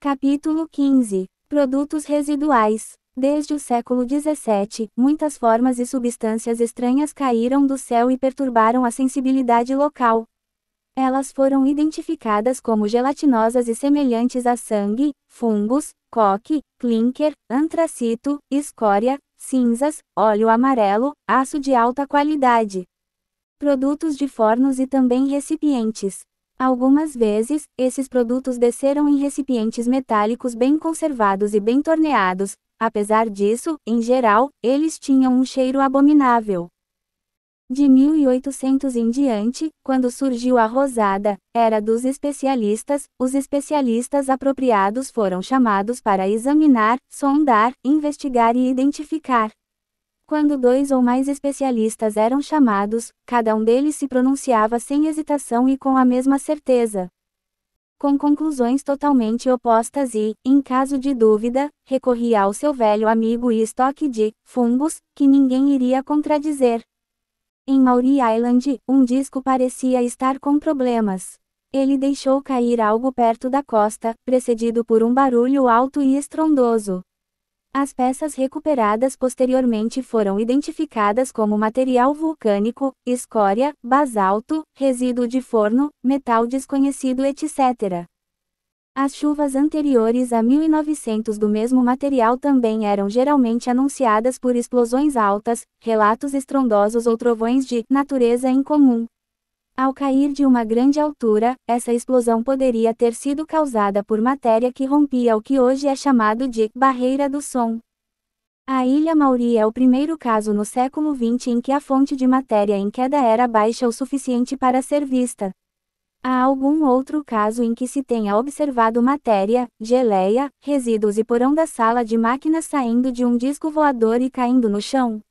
Capítulo 15. Produtos residuais. Desde o século XVII, muitas formas e substâncias estranhas caíram do céu e perturbaram a sensibilidade local. Elas foram identificadas como gelatinosas e semelhantes a sangue, fungos, coque, clinker, antracito, escória, cinzas, óleo amarelo, aço de alta qualidade. Produtos de fornos e também recipientes. Algumas vezes, esses produtos desceram em recipientes metálicos bem conservados e bem torneados. Apesar disso, em geral, eles tinham um cheiro abominável. De 1800 em diante, quando surgiu a rosada, era dos especialistas, os especialistas apropriados foram chamados para examinar, sondar, investigar e identificar. Quando dois ou mais especialistas eram chamados, cada um deles se pronunciava sem hesitação e com a mesma certeza. Com conclusões totalmente opostas e, em caso de dúvida, recorria ao seu velho amigo e estoque de fungos, que ninguém iria contradizer. Em Maury Island, um disco parecia estar com problemas. Ele deixou cair algo perto da costa, precedido por um barulho alto e estrondoso. As peças recuperadas posteriormente foram identificadas como material vulcânico, escória, basalto, resíduo de forno, metal desconhecido, etc. As chuvas anteriores a 1900 do mesmo material também eram geralmente anunciadas por explosões altas, relatos estrondosos ou trovões de natureza incomum. Ao cair de uma grande altura, essa explosão poderia ter sido causada por matéria que rompia o que hoje é chamado de barreira do som. A Ilha Maury é o primeiro caso no século XX em que a fonte de matéria em queda era baixa o suficiente para ser vista. Há algum outro caso em que se tenha observado matéria, geleia, resíduos e porão da sala de máquinas saindo de um disco voador e caindo no chão?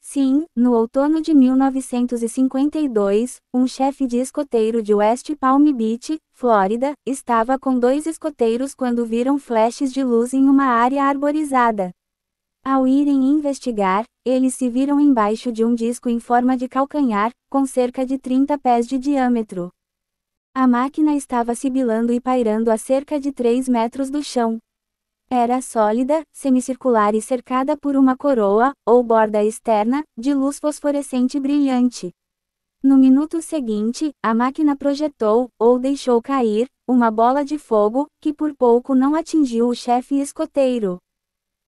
Sim, no outono de 1952, um chefe de escoteiro de West Palm Beach, Flórida, estava com dois escoteiros quando viram flashes de luz em uma área arborizada. Ao irem investigar, eles se viram embaixo de um disco em forma de calcanhar, com cerca de 30 pés de diâmetro. A máquina estava sibilando e pairando a cerca de 3 metros do chão. Era sólida, semicircular e cercada por uma coroa, ou borda externa, de luz fosforescente brilhante. No minuto seguinte, a máquina projetou, ou deixou cair, uma bola de fogo, que por pouco não atingiu o chefe escoteiro,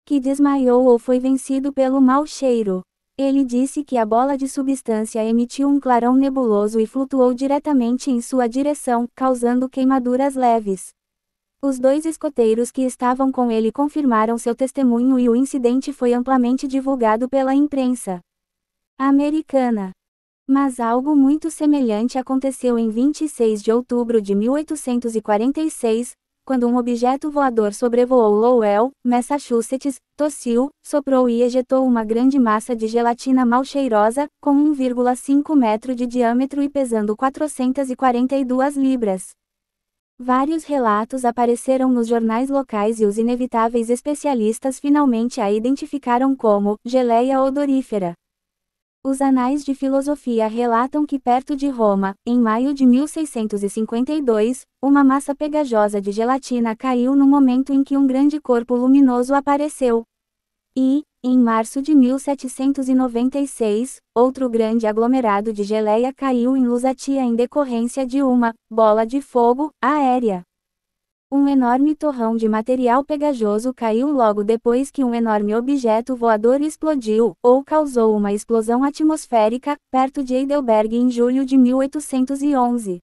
que desmaiou ou foi vencido pelo mau cheiro. Ele disse que a bola de substância emitiu um clarão nebuloso e flutuou diretamente em sua direção, causando queimaduras leves. Os dois escoteiros que estavam com ele confirmaram seu testemunho e o incidente foi amplamente divulgado pela imprensa americana. Mas algo muito semelhante aconteceu em 26 de outubro de 1846, quando um objeto voador sobrevoou Lowell, Massachusetts, tossiu, soprou e ejetou uma grande massa de gelatina mal cheirosa, com 1,5 metro de diâmetro e pesando 442 libras. Vários relatos apareceram nos jornais locais e os inevitáveis especialistas finalmente a identificaram como geleia odorífera. Os anais de filosofia relatam que perto de Roma, em maio de 1652, uma massa pegajosa de gelatina caiu no momento em que um grande corpo luminoso apareceu. E, em março de 1796, outro grande aglomerado de geleia caiu em Lusatia em decorrência de uma bola de fogo aérea. Um enorme torrão de material pegajoso caiu logo depois que um enorme objeto voador explodiu, ou causou uma explosão atmosférica, perto de Heidelberg em julho de 1811.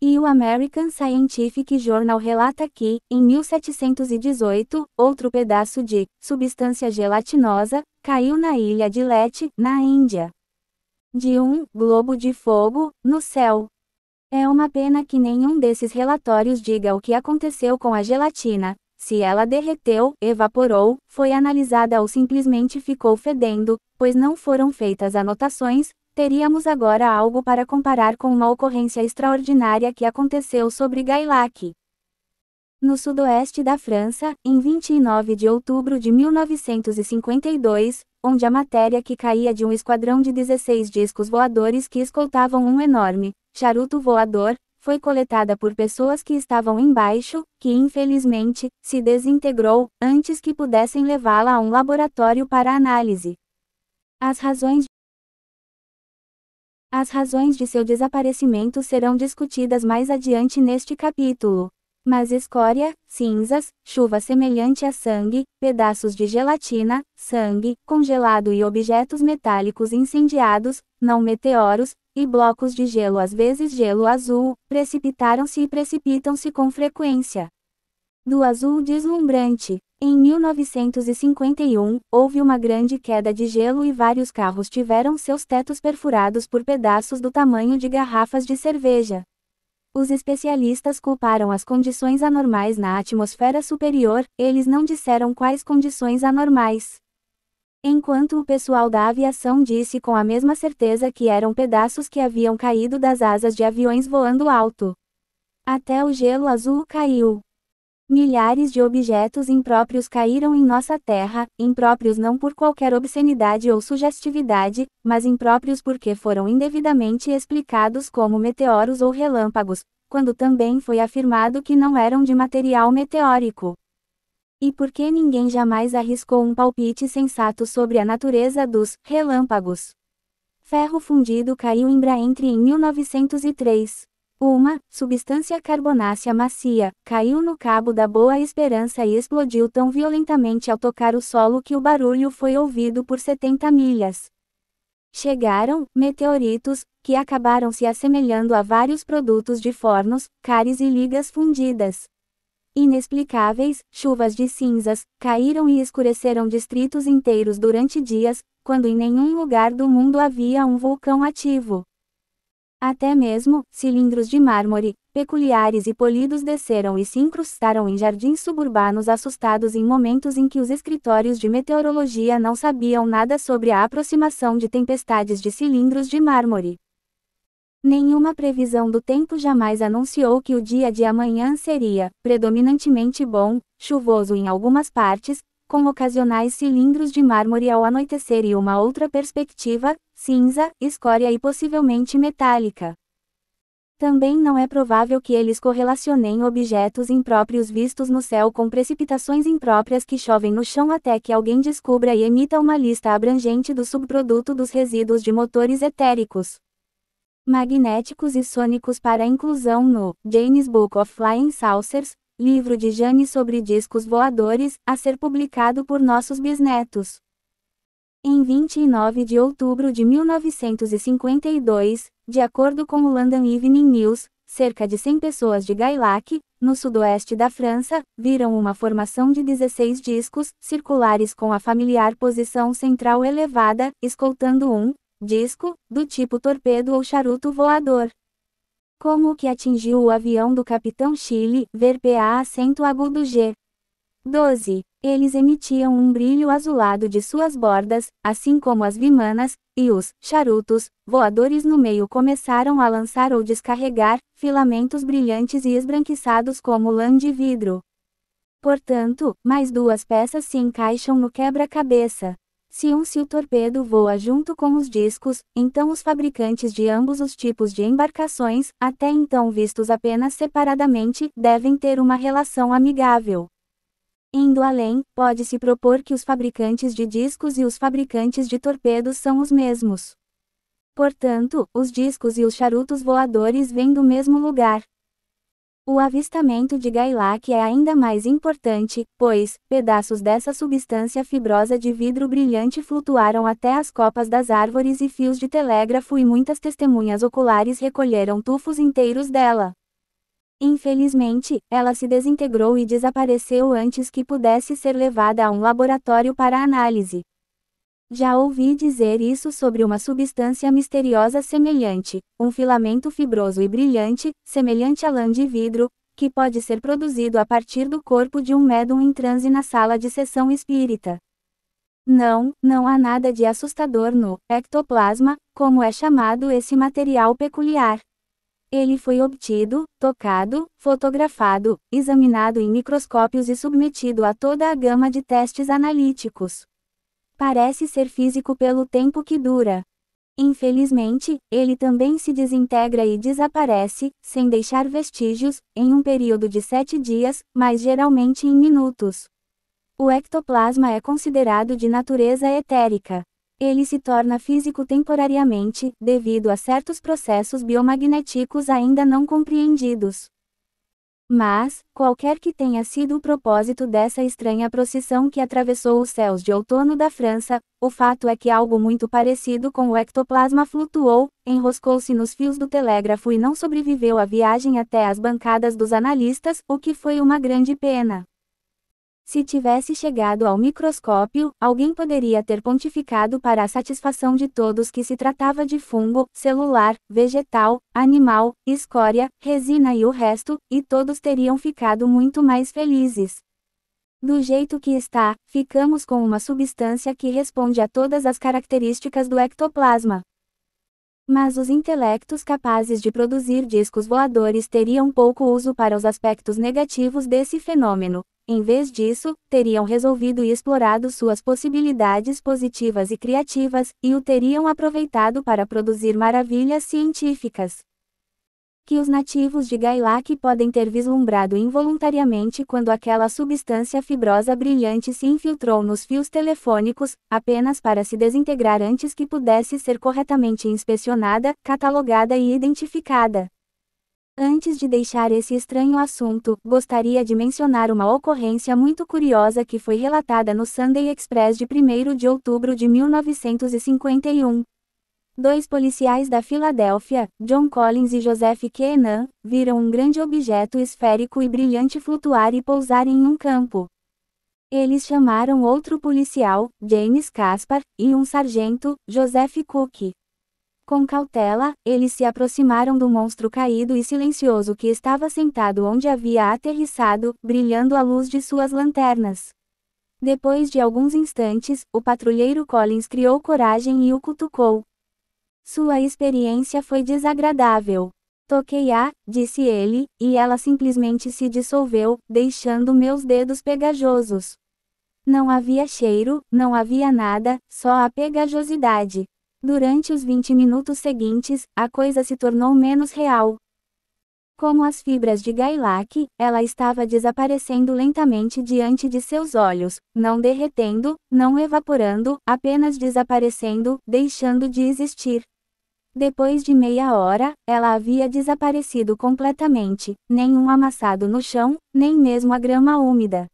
E o American Scientific Journal relata que, em 1718, outro pedaço de substância gelatinosa caiu na ilha de Leyte, na Índia. De um globo de fogo no céu. É uma pena que nenhum desses relatórios diga o que aconteceu com a gelatina, se ela derreteu, evaporou, foi analisada ou simplesmente ficou fedendo, pois não foram feitas anotações. Teríamos agora algo para comparar com uma ocorrência extraordinária que aconteceu sobre Gaillac. No sudoeste da França, em 29 de outubro de 1952, onde a matéria que caía de um esquadrão de 16 discos voadores que escoltavam um enorme charuto voador, foi coletada por pessoas que estavam embaixo, que infelizmente, se desintegrou, antes que pudessem levá-la a um laboratório para análise. As razões de seu desaparecimento serão discutidas mais adiante neste capítulo. Mas escória, cinzas, chuva semelhante a sangue, pedaços de gelatina, sangue, congelado e objetos metálicos incendiados, não meteoros, e blocos de gelo, às vezes gelo azul, precipitaram-se e precipitam-se com frequência. Do azul deslumbrante. Em 1951, houve uma grande queda de gelo e vários carros tiveram seus tetos perfurados por pedaços do tamanho de garrafas de cerveja. Os especialistas culparam as condições anormais na atmosfera superior, eles não disseram quais condições anormais. Enquanto o pessoal da aviação disse com a mesma certeza que eram pedaços que haviam caído das asas de aviões voando alto. Até o gelo azul caiu. Milhares de objetos impróprios caíram em nossa Terra, impróprios não por qualquer obscenidade ou sugestividade, mas impróprios porque foram indevidamente explicados como meteoros ou relâmpagos, quando também foi afirmado que não eram de material meteórico. E por que ninguém jamais arriscou um palpite sensato sobre a natureza dos relâmpagos? Ferro fundido caiu em Braentre em 1903. Uma substância carbonácea macia caiu no Cabo da Boa Esperança e explodiu tão violentamente ao tocar o solo que o barulho foi ouvido por 70 milhas. Chegaram meteoritos, que acabaram se assemelhando a vários produtos de fornos, cáries e ligas fundidas. Inexplicáveis, chuvas de cinzas, caíram e escureceram distritos inteiros durante dias, quando em nenhum lugar do mundo havia um vulcão ativo. Até mesmo, cilindros de mármore, peculiares e polidos desceram e se incrustaram em jardins suburbanos assustados em momentos em que os escritórios de meteorologia não sabiam nada sobre a aproximação de tempestades de cilindros de mármore. Nenhuma previsão do tempo jamais anunciou que o dia de amanhã seria, predominantemente bom, chuvoso em algumas partes, com ocasionais cilindros de mármore ao anoitecer e uma outra perspectiva, cinza, escória e possivelmente metálica. Também não é provável que eles correlacionem objetos impróprios vistos no céu com precipitações impróprias que chovem no chão até que alguém descubra e emita uma lista abrangente do subproduto dos resíduos de motores etéricos, magnéticos e sônicos para inclusão no Jane's Book of Flying Saucers, livro de Jane sobre discos voadores, a ser publicado por nossos bisnetos. Em 29 de outubro de 1952, de acordo com o London Evening News, cerca de 100 pessoas de Gaillac, no sudoeste da França, viram uma formação de 16 discos circulares com a familiar posição central elevada, escoltando um disco do tipo torpedo ou charuto voador. Como o que atingiu o avião do capitão Chile, ver PA acento agudo G. 12. Eles emitiam um brilho azulado de suas bordas, assim como as vimanas, e os charutos voadores no meio começaram a lançar ou descarregar filamentos brilhantes e esbranquiçados como lã de vidro. Portanto, mais duas peças se encaixam no quebra-cabeça. Se o torpedo voa junto com os discos, então os fabricantes de ambos os tipos de embarcações, até então vistos apenas separadamente, devem ter uma relação amigável. Indo além, pode-se propor que os fabricantes de discos e os fabricantes de torpedos são os mesmos. Portanto, os discos e os charutos voadores vêm do mesmo lugar. O avistamento de Gaillac é ainda mais importante, pois, pedaços dessa substância fibrosa de vidro brilhante flutuaram até as copas das árvores e fios de telégrafo e muitas testemunhas oculares recolheram tufos inteiros dela. Infelizmente, ela se desintegrou e desapareceu antes que pudesse ser levada a um laboratório para análise. Já ouvi dizer isso sobre uma substância misteriosa semelhante, um filamento fibroso e brilhante, semelhante a lã de vidro, que pode ser produzido a partir do corpo de um médium em transe na sala de sessão espírita. Não há nada de assustador no ectoplasma, como é chamado esse material peculiar. Ele foi obtido, tocado, fotografado, examinado em microscópios e submetido a toda a gama de testes analíticos. Parece ser físico pelo tempo que dura. Infelizmente, ele também se desintegra e desaparece, sem deixar vestígios, em um período de 7 dias, mas geralmente em minutos. O ectoplasma é considerado de natureza etérica. Ele se torna físico temporariamente, devido a certos processos biomagnéticos ainda não compreendidos. Mas, qualquer que tenha sido o propósito dessa estranha procissão que atravessou os céus de outono da França, o fato é que algo muito parecido com o ectoplasma flutuou, enroscou-se nos fios do telégrafo e não sobreviveu à viagem até as bancadas dos analistas, o que foi uma grande pena. Se tivesse chegado ao microscópio, alguém poderia ter pontificado para a satisfação de todos que se tratava de fungo, celular, vegetal, animal, escória, resina e o resto, e todos teriam ficado muito mais felizes. Do jeito que está, ficamos com uma substância que responde a todas as características do ectoplasma. Mas os intelectos capazes de produzir discos voadores teriam pouco uso para os aspectos negativos desse fenômeno. Em vez disso, teriam resolvido e explorado suas possibilidades positivas e criativas, e o teriam aproveitado para produzir maravilhas científicas. Que os nativos de Gailak podem ter vislumbrado involuntariamente quando aquela substância fibrosa brilhante se infiltrou nos fios telefônicos, apenas para se desintegrar antes que pudesse ser corretamente inspecionada, catalogada e identificada. Antes de deixar esse estranho assunto, gostaria de mencionar uma ocorrência muito curiosa que foi relatada no Sunday Express de 1º de outubro de 1951. 2 policiais da Filadélfia, John Collins e Joseph Keenan, viram um grande objeto esférico e brilhante flutuar e pousar em um campo. Eles chamaram outro policial, James Caspar, e um sargento, Joseph Cook. Com cautela, eles se aproximaram do monstro caído e silencioso que estava sentado onde havia aterrissado, brilhando à luz de suas lanternas. Depois de alguns instantes, o patrulheiro Collins criou coragem e o cutucou. Sua experiência foi desagradável. Toquei-a, disse ele, e ela simplesmente se dissolveu, deixando meus dedos pegajosos. Não havia cheiro, não havia nada, só a pegajosidade. Durante os 20 minutos seguintes, a coisa se tornou menos real. Como as fibras de Gailak, ela estava desaparecendo lentamente diante de seus olhos, não derretendo, não evaporando, apenas desaparecendo, deixando de existir. Depois de meia hora, ela havia desaparecido completamente, nenhum amassado no chão, nem mesmo a grama úmida.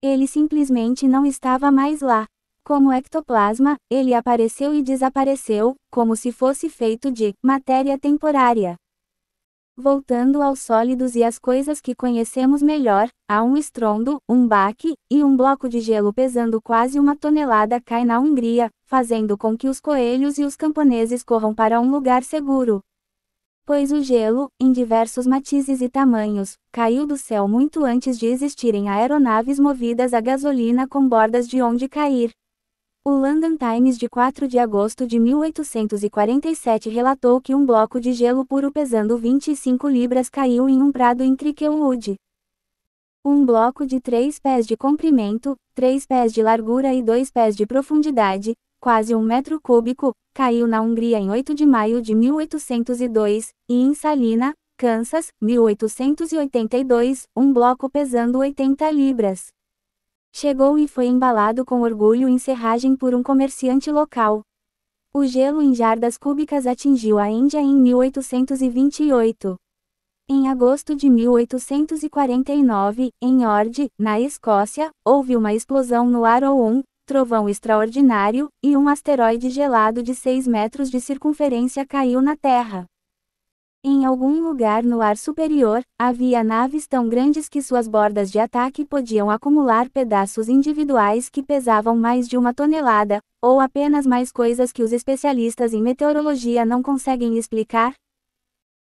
Ele simplesmente não estava mais lá. Como ectoplasma, ele apareceu e desapareceu, como se fosse feito de matéria temporária. Voltando aos sólidos e às coisas que conhecemos melhor, há um estrondo, um baque, e um bloco de gelo pesando quase 1 tonelada cai na Hungria, fazendo com que os coelhos e os camponeses corram para um lugar seguro. Pois o gelo, em diversos matizes e tamanhos, caiu do céu muito antes de existirem aeronaves movidas a gasolina com bordas de onde cair. O London Times de 4 de agosto de 1847 relatou que um bloco de gelo puro pesando 25 libras caiu em um prado em Cricklewood. Um bloco de 3 pés de comprimento, 3 pés de largura e 2 pés de profundidade, quase 1 metro cúbico, caiu na Hungria em 8 de maio de 1802, e em Salina, Kansas, 1882, um bloco pesando 80 libras. Chegou e foi embalado com orgulho em serragem por um comerciante local. O gelo em jardas cúbicas atingiu a Índia em 1828. Em agosto de 1849, em Ord, na Escócia, houve uma explosão no Arrow 1, trovão extraordinário, e um asteroide gelado de 6 metros de circunferência caiu na Terra. Em algum lugar no ar superior, havia naves tão grandes que suas bordas de ataque podiam acumular pedaços individuais que pesavam mais de 1 tonelada, ou apenas mais coisas que os especialistas em meteorologia não conseguem explicar.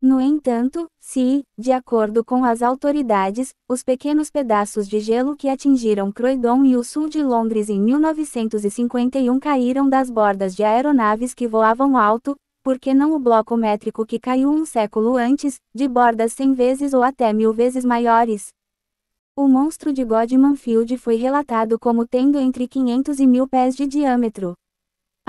No entanto, se, de acordo com as autoridades, os pequenos pedaços de gelo que atingiram Croydon e o sul de Londres em 1951 caíram das bordas de aeronaves que voavam alto, por que não o bloco métrico que caiu um século antes, de bordas 100 vezes ou até 1000 vezes maiores? O monstro de Godman Field foi relatado como tendo entre 500 e 1000 pés de diâmetro.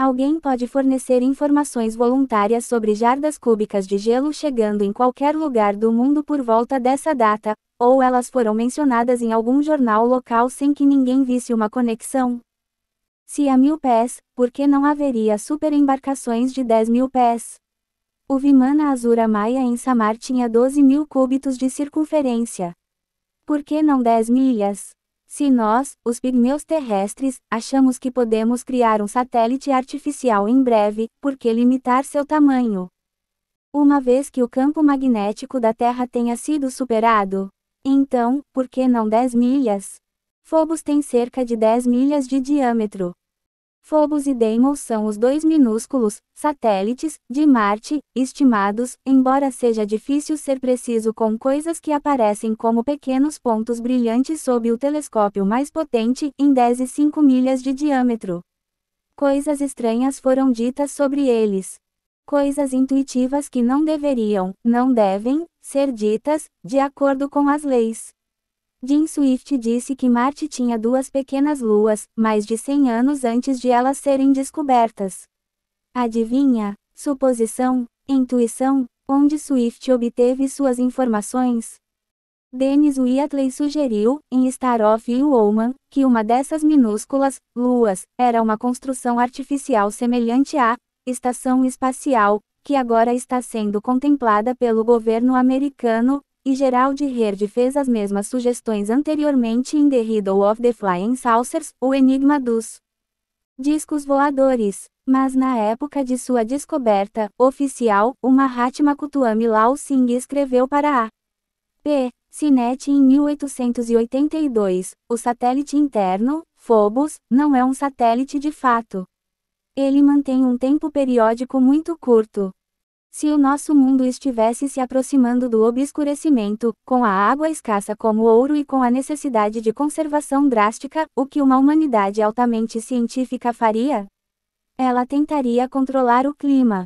Alguém pode fornecer informações voluntárias sobre jardas cúbicas de gelo chegando em qualquer lugar do mundo por volta dessa data, ou elas foram mencionadas em algum jornal local sem que ninguém visse uma conexão? Se há 1000 pés, por que não haveria superembarcações de 10.000 pés? O Vimana Azura Maya em Samar tinha 12.000 cúbitos de circunferência. Por que não 10 milhas? Se nós, os pigmeus terrestres, achamos que podemos criar um satélite artificial em breve, por que limitar seu tamanho? Uma vez que o campo magnético da Terra tenha sido superado? Então, por que não 10 milhas? Phobos tem cerca de 10 milhas de diâmetro. Phobos e Deimos são os dois minúsculos satélites de Marte, estimados, embora seja difícil ser preciso com coisas que aparecem como pequenos pontos brilhantes sob o telescópio mais potente, em 10 e 5 milhas de diâmetro. Coisas estranhas foram ditas sobre eles. Coisas intuitivas que não devem, ser ditas, de acordo com as leis. Jim Swift disse que Marte tinha 2 pequenas luas, mais de 100 anos antes de elas serem descobertas. Adivinha? Suposição? Intuição? Onde Swift obteve suas informações? Dennis Wheatley sugeriu, em Star of Woman, que uma dessas minúsculas luas era uma construção artificial semelhante à estação espacial, que agora está sendo contemplada pelo governo americano. E Gerald Heard fez as mesmas sugestões anteriormente em The Riddle of the Flying Saucers, o enigma dos discos voadores. Mas na época de sua descoberta oficial, o Mahatma Kutuami Lal Singh escreveu para a CNET em 1882, o satélite interno, Phobos, não é um satélite de fato. Ele mantém um tempo periódico muito curto. Se o nosso mundo estivesse se aproximando do obscurecimento, com a água escassa como ouro e com a necessidade de conservação drástica, o que uma humanidade altamente científica faria? Ela tentaria controlar o clima.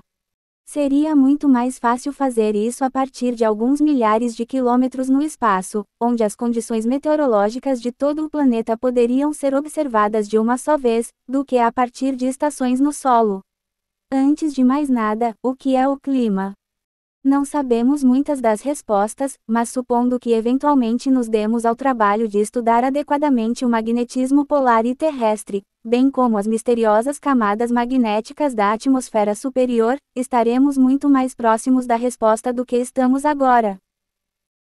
Seria muito mais fácil fazer isso a partir de alguns milhares de quilômetros no espaço, onde as condições meteorológicas de todo o planeta poderiam ser observadas de uma só vez, do que a partir de estações no solo. Antes de mais nada, o que é o clima? Não sabemos muitas das respostas, mas supondo que eventualmente nos demos ao trabalho de estudar adequadamente o magnetismo polar e terrestre, bem como as misteriosas camadas magnéticas da atmosfera superior, estaremos muito mais próximos da resposta do que estamos agora.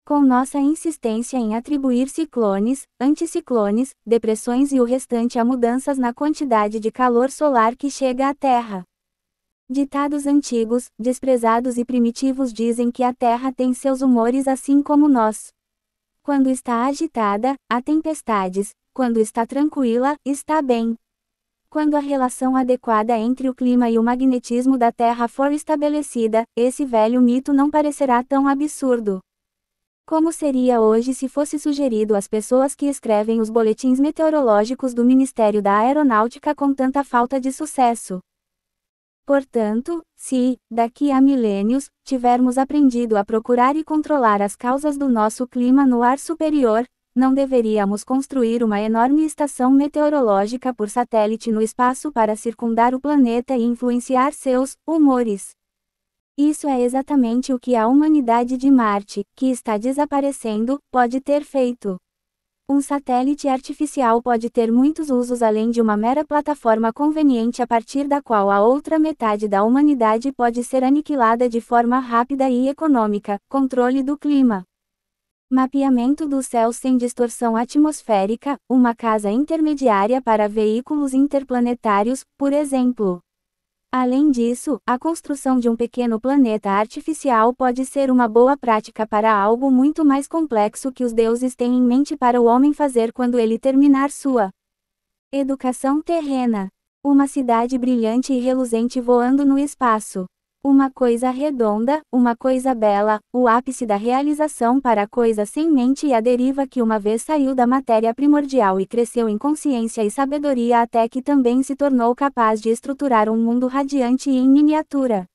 Com nossa insistência em atribuir ciclones, anticiclones, depressões e o restante a mudanças na quantidade de calor solar que chega à Terra. Ditados antigos, desprezados e primitivos dizem que a Terra tem seus humores assim como nós. Quando está agitada, há tempestades, quando está tranquila, está bem. Quando a relação adequada entre o clima e o magnetismo da Terra for estabelecida, esse velho mito não parecerá tão absurdo. Como seria hoje se fosse sugerido às pessoas que escrevem os boletins meteorológicos do Ministério da Aeronáutica com tanta falta de sucesso? Portanto, se, daqui a milênios, tivermos aprendido a procurar e controlar as causas do nosso clima no ar superior, não deveríamos construir uma enorme estação meteorológica por satélite no espaço para circundar o planeta e influenciar seus humores. Isso é exatamente o que a humanidade de Marte, que está desaparecendo, pode ter feito. Um satélite artificial pode ter muitos usos além de uma mera plataforma conveniente a partir da qual a outra metade da humanidade pode ser aniquilada de forma rápida e econômica, controle do clima. Mapeamento do céu sem distorção atmosférica, uma casa intermediária para veículos interplanetários, por exemplo. Além disso, a construção de um pequeno planeta artificial pode ser uma boa prática para algo muito mais complexo que os deuses têm em mente para o homem fazer quando ele terminar sua educação terrena. Uma cidade brilhante e reluzente voando no espaço. Uma coisa redonda, uma coisa bela, o ápice da realização para a coisa sem mente e a deriva que uma vez saiu da matéria primordial e cresceu em consciência e sabedoria até que também se tornou capaz de estruturar um mundo radiante e em miniatura.